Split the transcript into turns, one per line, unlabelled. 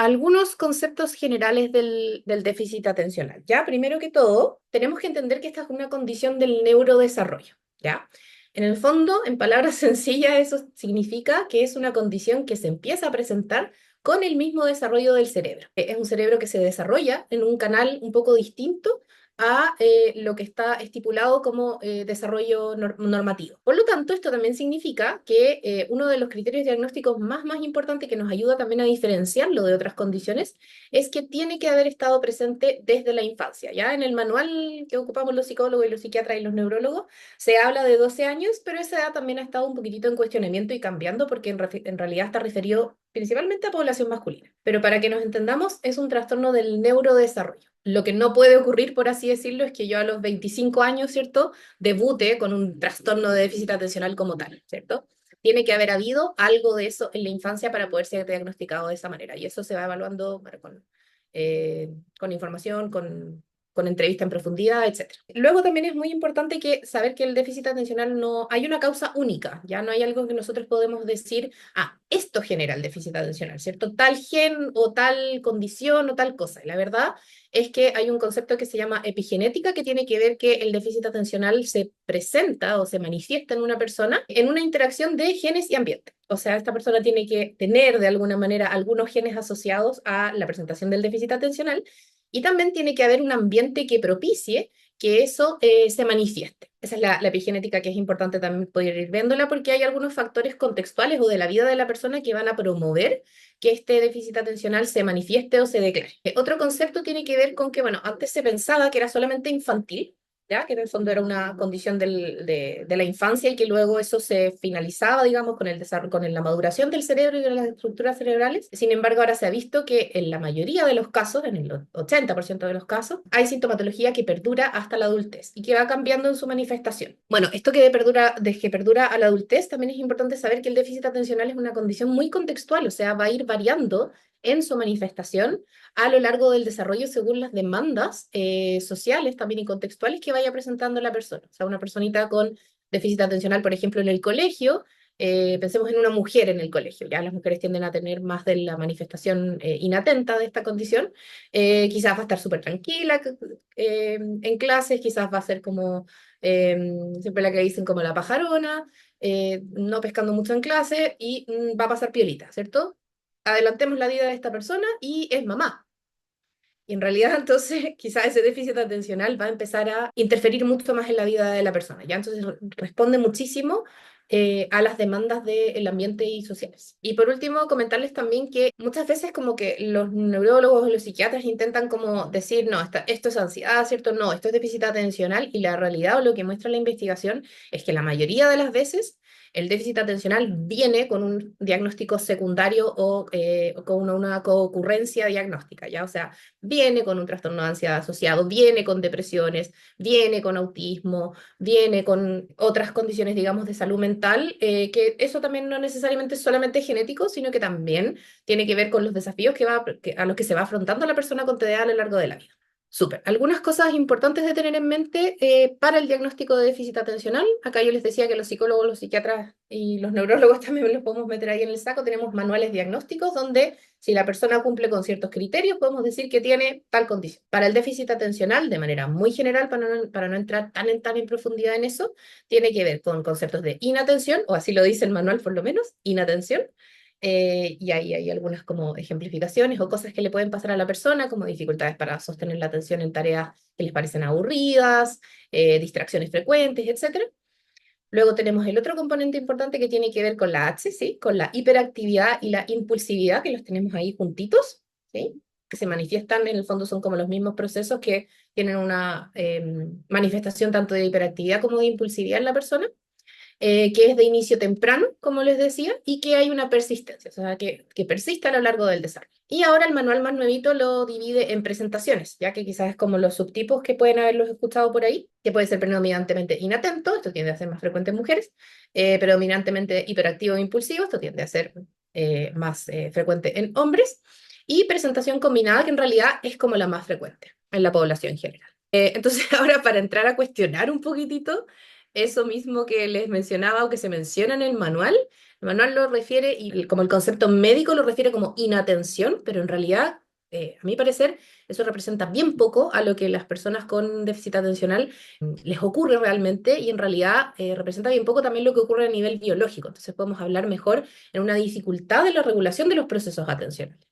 algunos conceptos generales del déficit atencional. Ya, primero que todo, tenemos que entender que esta es una condición del neurodesarrollo. ¿Ya? En el fondo, en palabras sencillas, eso significa que es una condición que se empieza a presentar con el mismo desarrollo del cerebro. Es un cerebro que se desarrolla en un canal un poco distinto a lo que está estipulado como desarrollo normativo. Por lo tanto, esto también significa que uno de los criterios diagnósticos más importantes que nos ayuda también a diferenciarlo de otras condiciones es que tiene que haber estado presente desde la infancia. Ya en el manual que ocupamos los psicólogos y los psiquiatras y los neurólogos se habla de 12 años, pero esa edad también ha estado un poquitito en cuestionamiento y cambiando porque en realidad está referido principalmente a población masculina. Pero para que nos entendamos, es un trastorno del neurodesarrollo. Lo que no puede ocurrir, por así decirlo, es que yo a los 25 años, ¿cierto?, debute con un trastorno de déficit atencional como tal, ¿cierto? Tiene que haber habido algo de eso en la infancia para poder ser diagnosticado de esa manera. Y eso se va evaluando bueno, con información, con entrevista en profundidad, etcétera. Luego también es muy importante que saber que el déficit atencional no hay una causa única, ya no hay algo que nosotros podemos decir, esto genera el déficit atencional, ¿cierto? Tal gen o tal condición o tal cosa. Y la verdad es que hay un concepto que se llama epigenética que tiene que ver que el déficit atencional se presenta o se manifiesta en una persona en una interacción de genes y ambiente. O sea, esta persona tiene que tener de alguna manera algunos genes asociados a la presentación del déficit atencional y también tiene que haber un ambiente que propicie que eso se manifieste. Esa es la epigenética que es importante también poder ir viéndola porque hay algunos factores contextuales o de la vida de la persona que van a promover que este déficit atencional se manifieste o se declare. Otro concepto tiene que ver con que, bueno, antes se pensaba que era solamente infantil, ¿ya? Que en el fondo era una condición de la infancia y que luego eso se finalizaba, digamos, con el desarrollo, con la maduración del cerebro y de las estructuras cerebrales. Sin embargo, ahora se ha visto que en la mayoría de los casos, en el 80% de los casos, hay sintomatología que perdura hasta la adultez y que va cambiando en su manifestación. Bueno, esto de que perdura a la adultez, también es importante saber que el déficit atencional es una condición muy contextual, o sea, va a ir variando en su manifestación a lo largo del desarrollo según las demandas sociales también y contextuales que vaya presentando la persona. O sea, una personita con déficit atencional, por ejemplo, en el colegio, pensemos en una mujer en el colegio, ya las mujeres tienden a tener más de la manifestación inatenta de esta condición, quizás va a estar súper tranquila en clases, quizás va a ser como siempre la que dicen como la pajarona, no pescando mucho en clase y va a pasar piolita, ¿cierto? Adelantemos la vida de esta persona y es mamá. Y en realidad entonces quizás ese déficit atencional va a empezar a interferir mucho más en la vida de la persona, ¿ya? Entonces responde muchísimo a las demandas del ambiente y sociales. Y por último, comentarles también que muchas veces como que los neurólogos o los psiquiatras intentan como decir, no, esto es ansiedad, ¿cierto? No, esto es déficit atencional y la realidad o lo que muestra la investigación es que la mayoría de las veces el déficit atencional viene con un diagnóstico secundario o con una coocurrencia diagnóstica, ¿ya? O sea, viene con un trastorno de ansiedad asociado, viene con depresiones, viene con autismo, viene con otras condiciones, digamos, de salud mental, que eso también no necesariamente es solamente genético, sino que también tiene que ver con los desafíos a los que se va afrontando la persona con TDA a lo largo de la vida. Súper. Algunas cosas importantes de tener en mente para el diagnóstico de déficit atencional. Acá yo les decía que los psicólogos, los psiquiatras y los neurólogos también los podemos meter ahí en el saco. Tenemos manuales diagnósticos donde si la persona cumple con ciertos criterios, podemos decir que tiene tal condición. Para el déficit atencional, de manera muy general, para no entrar tan en profundidad en eso, tiene que ver con conceptos de inatención, o así lo dice el manual por lo menos, inatención, y ahí hay algunas como ejemplificaciones o cosas que le pueden pasar a la persona, como dificultades para sostener la atención en tareas que les parecen aburridas, distracciones frecuentes, etcétera. Luego tenemos el otro componente importante que tiene que ver con la H, ¿sí? Con la hiperactividad y la impulsividad, que los tenemos ahí juntitos, ¿sí? Que se manifiestan, en el fondo son como los mismos procesos que tienen una manifestación tanto de hiperactividad como de impulsividad en la persona que es de inicio temprano, como les decía, y que hay una persistencia, o sea, que persiste a lo largo del desarrollo. Y ahora el manual más nuevito lo divide en presentaciones, ya que quizás es como los subtipos que pueden haberlos escuchado por ahí, que puede ser predominantemente inatento, esto tiende a ser más frecuente en mujeres, predominantemente hiperactivo e impulsivo, esto tiende a ser más frecuente en hombres, y presentación combinada, que en realidad es como la más frecuente en la población en general. Entonces, ahora para entrar a cuestionar un poquitito, eso mismo que les mencionaba o que se menciona en el manual, El manual lo refiere, y como el concepto médico lo refiere como inatención, pero en realidad, a mi parecer, eso representa bien poco a lo que las personas con déficit atencional les ocurre realmente y en realidad representa bien poco también lo que ocurre a nivel biológico. Entonces podemos hablar mejor en una dificultad de la regulación de los procesos atencionales.